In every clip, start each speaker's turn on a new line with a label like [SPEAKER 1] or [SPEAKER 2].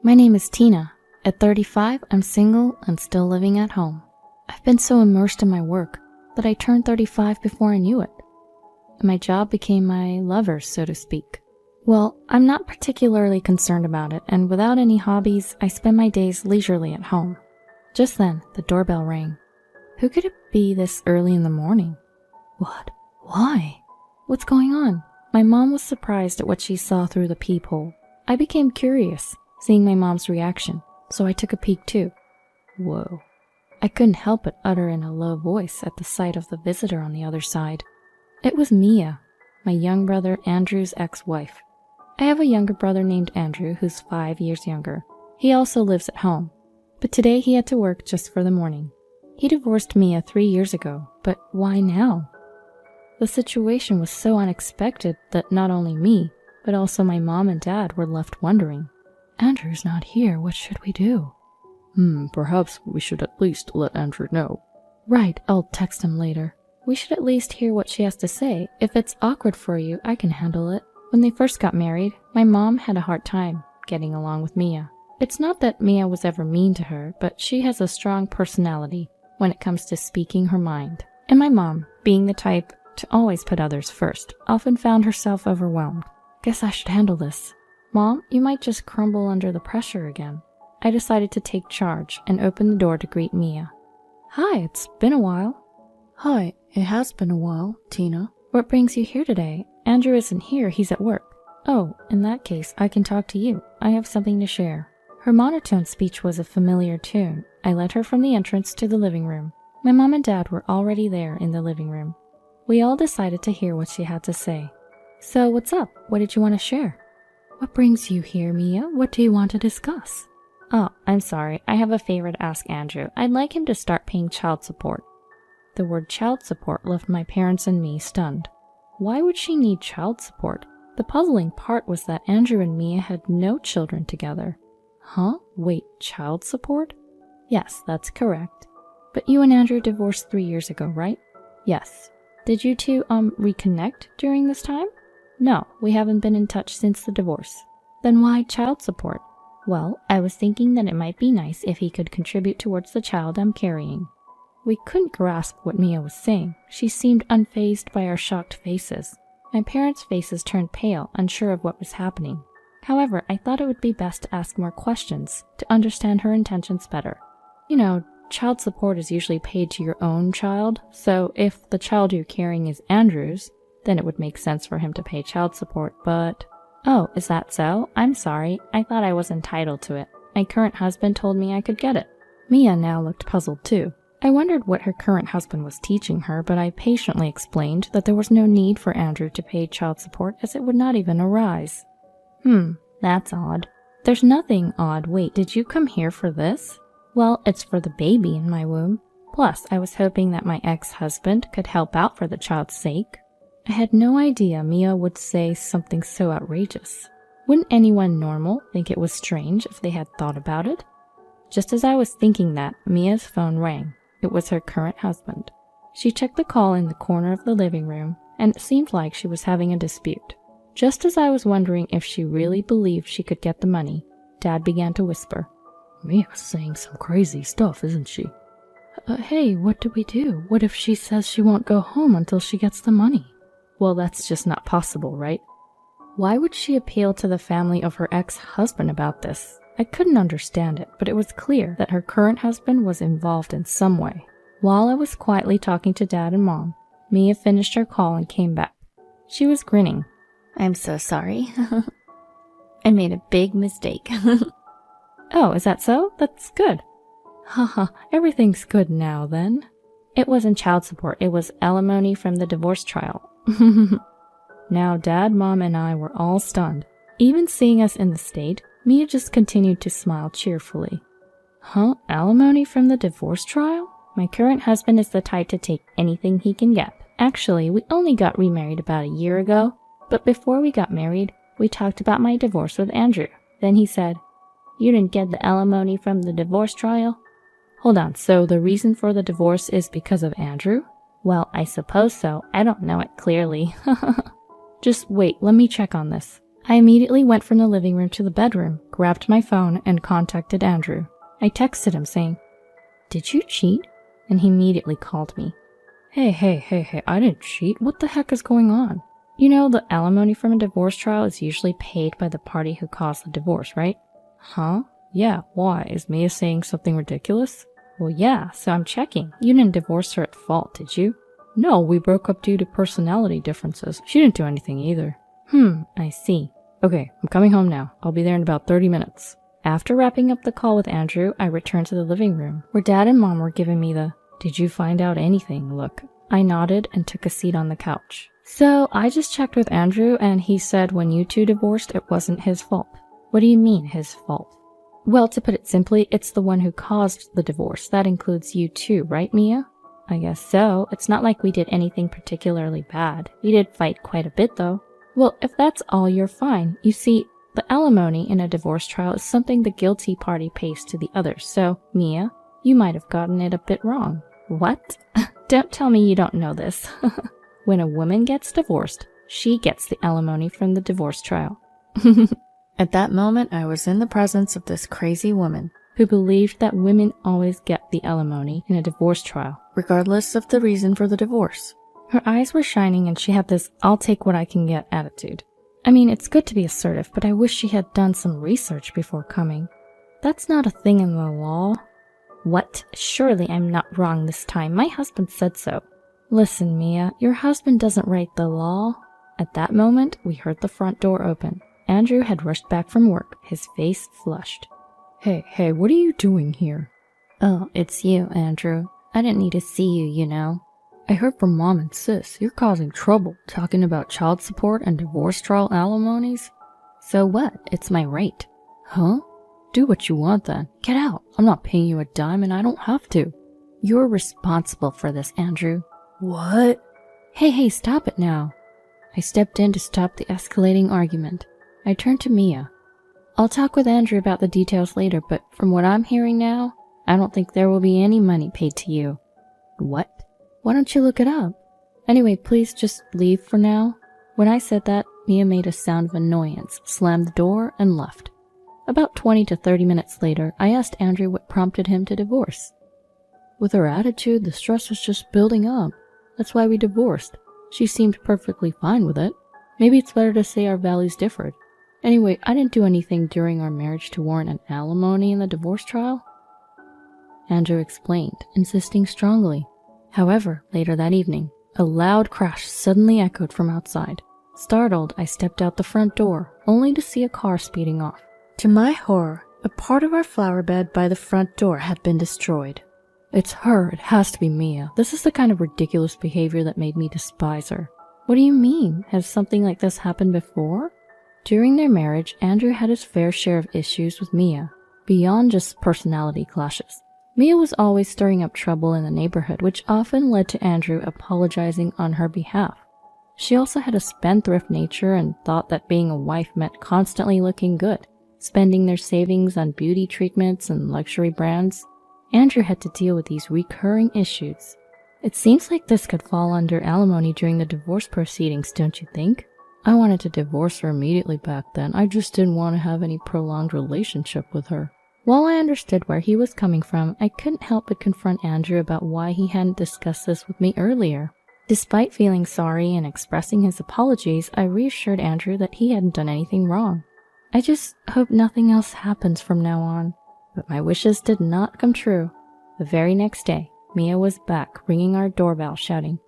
[SPEAKER 1] My name is Tina. At 35, I'm single and still living at home. I've been so immersed in my work that I turned 35 before I knew it. My job became my lover, so to speak. Well, I'm not particularly concerned about it, and without any hobbies, I spend my days leisurely at home. Just then, the doorbell rang. Who could it be this early in the morning? What? Why? What's going on? My mom was surprised at what she saw through the peephole. I became curious, seeing my mom's reaction, so I took a peek too. Whoa. I couldn't help but utter in a low voice at the sight of the visitor on the other side. It was Mia, my young brother Andrew's ex-wife. I have a younger brother named Andrew who's 5 years younger. He also lives at home, but today he had to work just for the morning. He divorced Mia 3 years ago, but why now? The situation was so unexpected that not only me, but also my mom and dad were left wondering. Andrew's not here, what should we do?
[SPEAKER 2] Perhaps we should at least let Andrew know.
[SPEAKER 1] Right, I'll text him later. We should at least hear what she has to say. If it's awkward for you, I can handle it. When they first got married, my mom had a hard time getting along with Mia. It's not that Mia was ever mean to her, but she has a strong personality when it comes to speaking her mind. And my mom, being the type to always put others first, often found herself overwhelmed. Guess I should handle this. Mom, you might just crumble under the pressure again. I decided to take charge and open the door to greet Mia. Hi, it's been a while.
[SPEAKER 2] Hi, it has been a while, Tina.
[SPEAKER 1] What brings you here today? Andrew isn't here, he's at work. Oh, in that case, I can talk to you. I have something to share. Her monotone speech was a familiar tune. I led her from the entrance to the living room. My mom and dad were already there in the living room. We all decided to hear what she had to say. So what's up? What did you want to share? What brings you here, Mia? What do you want to discuss? Oh, I'm sorry. I have a favor to ask Andrew. I'd like him to start paying child support. The word child support left my parents and me stunned. Why would she need child support? The puzzling part was that Andrew and Mia had no children together. Huh? Wait, child support? Yes, that's correct. But you and Andrew divorced 3 years ago, right? Yes. Did you two, reconnect during this time? No, we haven't been in touch since the divorce. Then why child support? Well, I was thinking that it might be nice if he could contribute towards the child I'm carrying. We couldn't grasp what Mia was saying. She seemed unfazed by our shocked faces. My parents' faces turned pale, unsure of what was happening. However, I thought it would be best to ask more questions to understand her intentions better. You know, child support is usually paid to your own child, so if the child you're carrying is Andrew's, then it would make sense for him to pay child support, but... Oh, is that so? I'm sorry. I thought I was entitled to it. My current husband told me I could get it. Mia now looked puzzled too. I wondered what her current husband was teaching her, but I patiently explained that there was no need for Andrew to pay child support as it would not even arise. That's odd. There's nothing odd. Wait, did you come here for this? Well, it's for the baby in my womb. Plus, I was hoping that my ex-husband could help out for the child's sake. I had no idea Mia would say something so outrageous. Wouldn't anyone normal think it was strange if they had thought about it? Just as I was thinking that, Mia's phone rang. It was her current husband. She checked the call in the corner of the living room, and it seemed like she was having a dispute. Just as I was wondering if she really believed she could get the money, Dad began to whisper.
[SPEAKER 2] Mia's saying some crazy stuff, isn't she?
[SPEAKER 1] Hey, what do we do? What if she says she won't go home until she gets the money? Well, that's just not possible, right? Why would she appeal to the family of her ex-husband about this? I couldn't understand it, but it was clear that her current husband was involved in some way. While I was quietly talking to Dad and Mom, Mia finished her call and came back. She was grinning.
[SPEAKER 3] I'm so sorry. I made a big mistake.
[SPEAKER 1] Oh, is that so? That's good. Haha, everything's good now then. It wasn't child support, it was alimony from the divorce trial. Now Dad, Mom, and I were all stunned. Even seeing us in the state, Mia just continued to smile cheerfully. Huh? Alimony from the divorce trial? My current husband is the type to take anything he can get. Actually, we only got remarried about a year ago, but before we got married, we talked about my divorce with Andrew. Then he said, "You didn't get the alimony from the divorce trial?" Hold on, so the reason for the divorce is because of Andrew? Well, I suppose so. I don't know it clearly. Just wait, let me check on this. I immediately went from the living room to the bedroom, grabbed my phone, and contacted Andrew. I texted him saying, "Did you cheat?" And he immediately called me. Hey, I didn't cheat. What the heck is going on? You know, the alimony from a divorce trial is usually paid by the party who caused the divorce, right? Huh? Yeah, why? Is Mia saying something ridiculous? Well, yeah, so I'm checking. You didn't divorce her at fault, did you? No, we broke up due to personality differences. She didn't do anything either. I see. Okay, I'm coming home now. I'll be there in about 30 minutes. After wrapping up the call with Andrew, I returned to the living room, where Dad and Mom were giving me the, "Did you find out anything?" look. I nodded and took a seat on the couch. So, I just checked with Andrew, and he said when you two divorced, it wasn't his fault. What do you mean, his fault? Well, to put it simply, it's the one who caused the divorce. That includes you too, right, Mia? I guess so. It's not like we did anything particularly bad. We did fight quite a bit, though. Well, if that's all, you're fine. You see, the alimony in a divorce trial is something the guilty party pays to the others, so, Mia, you might have gotten it a bit wrong. What? Don't tell me you don't know this. When a woman gets divorced, she gets the alimony from the divorce trial. At that moment, I was in the presence of this crazy woman who believed that women always get the alimony in a divorce trial, regardless of the reason for the divorce. Her eyes were shining and she had this "I'll take what I can get" attitude. I mean, it's good to be assertive, but I wish she had done some research before coming. That's not a thing in the law. What? Surely I'm not wrong this time. My husband said so. Listen, Mia, your husband doesn't write the law. At that moment, we heard the front door open. Andrew had rushed back from work, his face flushed. Hey, what are you doing here? Oh, it's you, Andrew. I didn't need to see you, you know. I heard from Mom and Sis. You're causing trouble, talking about child support and divorce trial alimonies. So what? It's my right. Huh? Do what you want then. Get out. I'm not paying you a dime and I don't have to. You're responsible for this, Andrew. What? Hey, stop it now. I stepped in to stop the escalating argument. I turned to Mia. I'll talk with Andrew about the details later, but from what I'm hearing now, I don't think there will be any money paid to you. What? Why don't you look it up? Anyway, please just leave for now. When I said that, Mia made a sound of annoyance, slammed the door, and left. About 20 to 30 minutes later, I asked Andrew what prompted him to divorce. With her attitude, the stress was just building up. That's why we divorced. She seemed perfectly fine with it. Maybe it's better to say our values differed. Anyway, I didn't do anything during our marriage to warrant an alimony in the divorce trial. Andrew explained, insisting strongly. However, later that evening, a loud crash suddenly echoed from outside. Startled, I stepped out the front door, only to see a car speeding off. To my horror, a part of our flower bed by the front door had been destroyed. It's her. It has to be Mia. This is the kind of ridiculous behavior that made me despise her. What do you mean? Has something like this happened before? During their marriage, Andrew had his fair share of issues with Mia, beyond just personality clashes. Mia was always stirring up trouble in the neighborhood, which often led to Andrew apologizing on her behalf. She also had a spendthrift nature and thought that being a wife meant constantly looking good, spending their savings on beauty treatments and luxury brands. Andrew had to deal with these recurring issues. It seems like this could fall under alimony during the divorce proceedings, don't you think? I wanted to divorce her immediately back then. I just didn't want to have any prolonged relationship with her. While I understood where he was coming from, I couldn't help but confront Andrew about why he hadn't discussed this with me earlier. Despite feeling sorry and expressing his apologies, I reassured Andrew that he hadn't done anything wrong. I just hope nothing else happens from now on. But my wishes did not come true. The very next day, Mia was back, ringing our doorbell, shouting,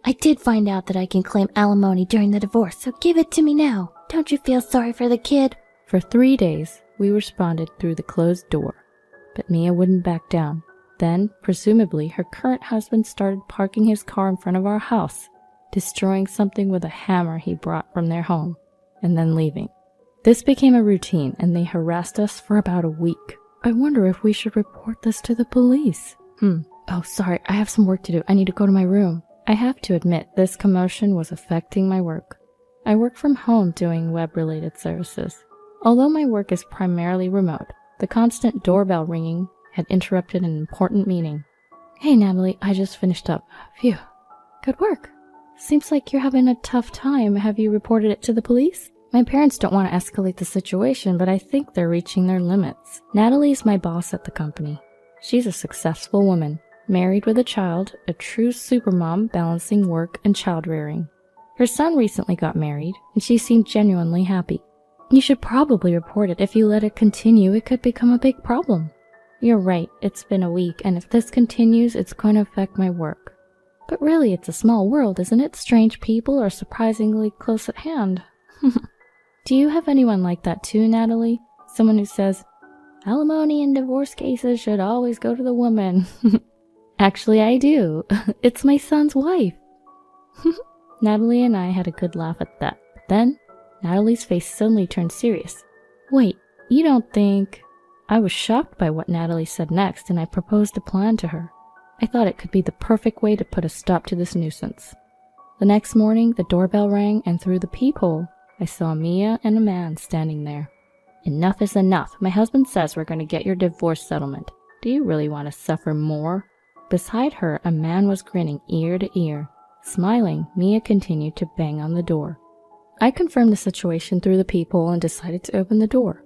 [SPEAKER 1] "I did find out that I can claim alimony during the divorce, so give it to me now. Don't you feel sorry for the kid?" For 3 days, we responded through the closed door, but Mia wouldn't back down. Then, presumably, her current husband started parking his car in front of our house, destroying something with a hammer he brought from their home, and then leaving. This became a routine, and they harassed us for about a week. I wonder if we should report this to the police. Oh, sorry, I have some work to do. I need to go to my room. I have to admit, this commotion was affecting my work. I work from home doing web-related services. Although my work is primarily remote, the constant doorbell ringing had interrupted an important meeting. Hey, Natalie, I just finished up. Phew. Good work. Seems like you're having a tough time. Have you reported it to the police? My parents don't want to escalate the situation, but I think they're reaching their limits. Natalie's my boss at the company. She's a successful woman, married with a child, a true supermom balancing work and child rearing. Her son recently got married, and she seemed genuinely happy. You should probably report it. If you let it continue, it could become a big problem. You're right, it's been a week, and if this continues, it's going to affect my work. But really, it's a small world, isn't it? Strange people are surprisingly close at hand. Do you have anyone like that too, Natalie? Someone who says, alimony in divorce cases should always go to the woman. Actually, I do. It's my son's wife. Natalie and I had a good laugh at that. But then, Natalie's face suddenly turned serious. Wait, you don't think... I was shocked by what Natalie said next, and I proposed a plan to her. I thought it could be the perfect way to put a stop to this nuisance. The next morning, the doorbell rang, and through the peephole, I saw Mia and a man standing there. Enough is enough. My husband says we're going to get your divorce settlement. Do you really want to suffer more? Beside her, a man was grinning ear to ear. Smiling, Mia continued to bang on the door. I confirmed the situation through the peephole and decided to open the door.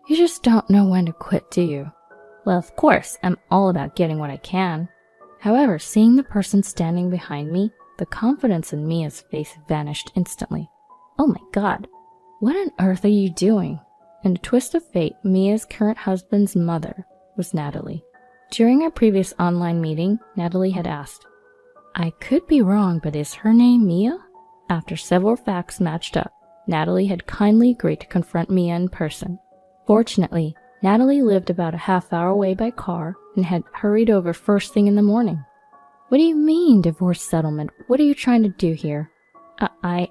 [SPEAKER 1] You just don't know when to quit, do you? Well, of course, I'm all about getting what I can. However, seeing the person standing behind me, the confidence in Mia's face vanished instantly. Oh my god, what on earth are you doing? In a twist of fate, Mia's current husband's mother was Natalie. During our previous online meeting, Natalie had asked, I could be wrong, but is her name Mia? After several facts matched up, Natalie had kindly agreed to confront Mia in person. Fortunately, Natalie lived about a half-hour away by car and had hurried over first thing in the morning. What do you mean, divorce settlement? What are you trying to do here?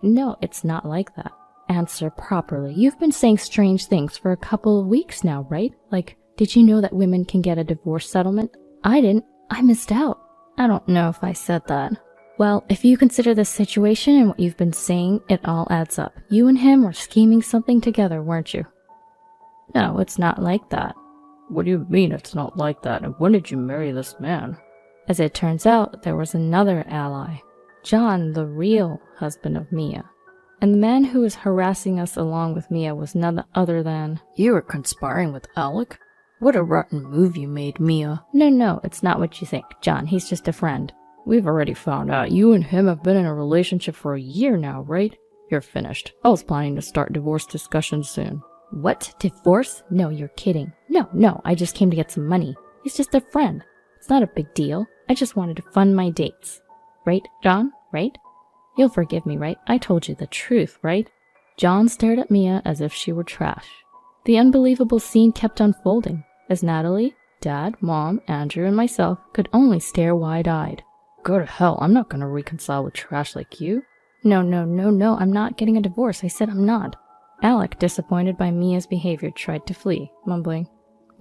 [SPEAKER 1] No, it's not like that. Answer properly. You've been saying strange things for a couple of weeks now, right? Like, did you know that women can get a divorce settlement? I didn't. I missed out. I don't know if I said that. Well, if you consider the situation and what you've been saying, it all adds up. You and him were scheming something together, weren't you? No, it's not like that.
[SPEAKER 2] What do you mean it's not like that, and when did you marry this man?
[SPEAKER 1] As it turns out, there was another ally. John, the real husband of Mia. And the man who was harassing us along with Mia was none other than...
[SPEAKER 2] You were conspiring with Alec? What a rotten move you made, Mia.
[SPEAKER 1] No, it's not what you think, John. He's just a friend.
[SPEAKER 2] We've already found out you and him have been in a relationship for a year now, right? You're finished. I was planning to start divorce discussions soon.
[SPEAKER 1] What? Divorce? No, you're kidding. No, I just came to get some money. He's just a friend. It's not a big deal. I just wanted to fund my dates. Right, John? Right? You'll forgive me, right? I told you the truth, right? John stared at Mia as if she were trash. The unbelievable scene kept unfolding, as Natalie, Dad, Mom, Andrew, and myself could only stare wide-eyed.
[SPEAKER 2] Go to hell, I'm not gonna reconcile with trash like you.
[SPEAKER 1] No, I'm not getting a divorce. I said I'm not. Alec, disappointed by Mia's behavior, tried to flee, mumbling,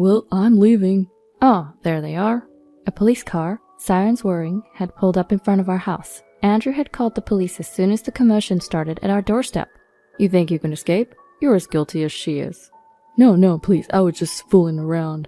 [SPEAKER 2] Well, I'm leaving.
[SPEAKER 1] Oh, there they are. A police car, sirens whirring, had pulled up in front of our house. Andrew had called the police as soon as the commotion started at our doorstep.
[SPEAKER 2] You think you can escape? You're as guilty as she is. No, please, I was just fooling around.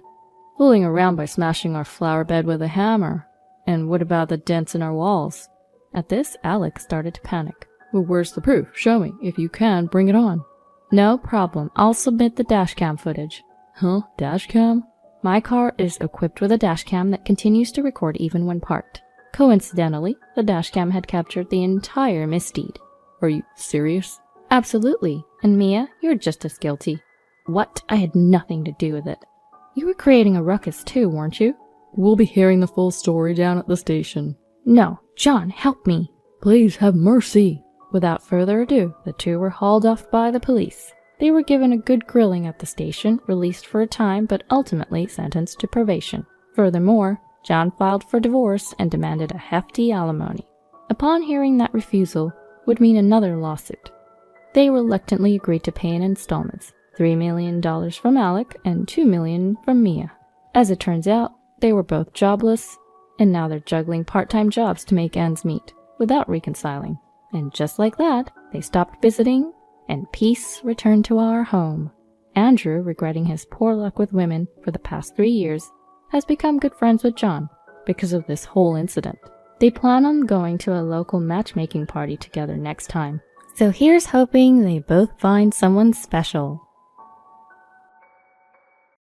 [SPEAKER 1] Fooling around by smashing our flower bed with a hammer. And what about the dents in our walls? At this, Alec started to panic.
[SPEAKER 2] Well, where's the proof? Show me. If you can, bring it on.
[SPEAKER 1] No problem. I'll submit the dashcam footage.
[SPEAKER 2] Huh? Dashcam?
[SPEAKER 1] My car is equipped with a dashcam that continues to record even when parked. Coincidentally, the dashcam had captured the entire misdeed.
[SPEAKER 2] Are you serious?
[SPEAKER 1] Absolutely. And Mia, you're just as guilty. What? I had nothing to do with it. You were creating a ruckus too, weren't you?
[SPEAKER 2] We'll be hearing the full story down at the station.
[SPEAKER 1] No, John, help me.
[SPEAKER 2] Please have mercy.
[SPEAKER 1] Without further ado, the two were hauled off by the police. They were given a good grilling at the station, released for a time, but ultimately sentenced to probation. Furthermore, John filed for divorce and demanded a hefty alimony. Upon hearing that refusal would mean another lawsuit, they reluctantly agreed to pay in installments, $3 million from Alec and $2 million from Mia. As it turns out, they were both jobless, and now they're juggling part-time jobs to make ends meet, without reconciling. And just like that, they stopped visiting, and peace returned to our home. Andrew, regretting his poor luck with women for the past 3 years, has become good friends with John because of this whole incident. They plan on going to a local matchmaking party together next time. So here's hoping they both find someone special.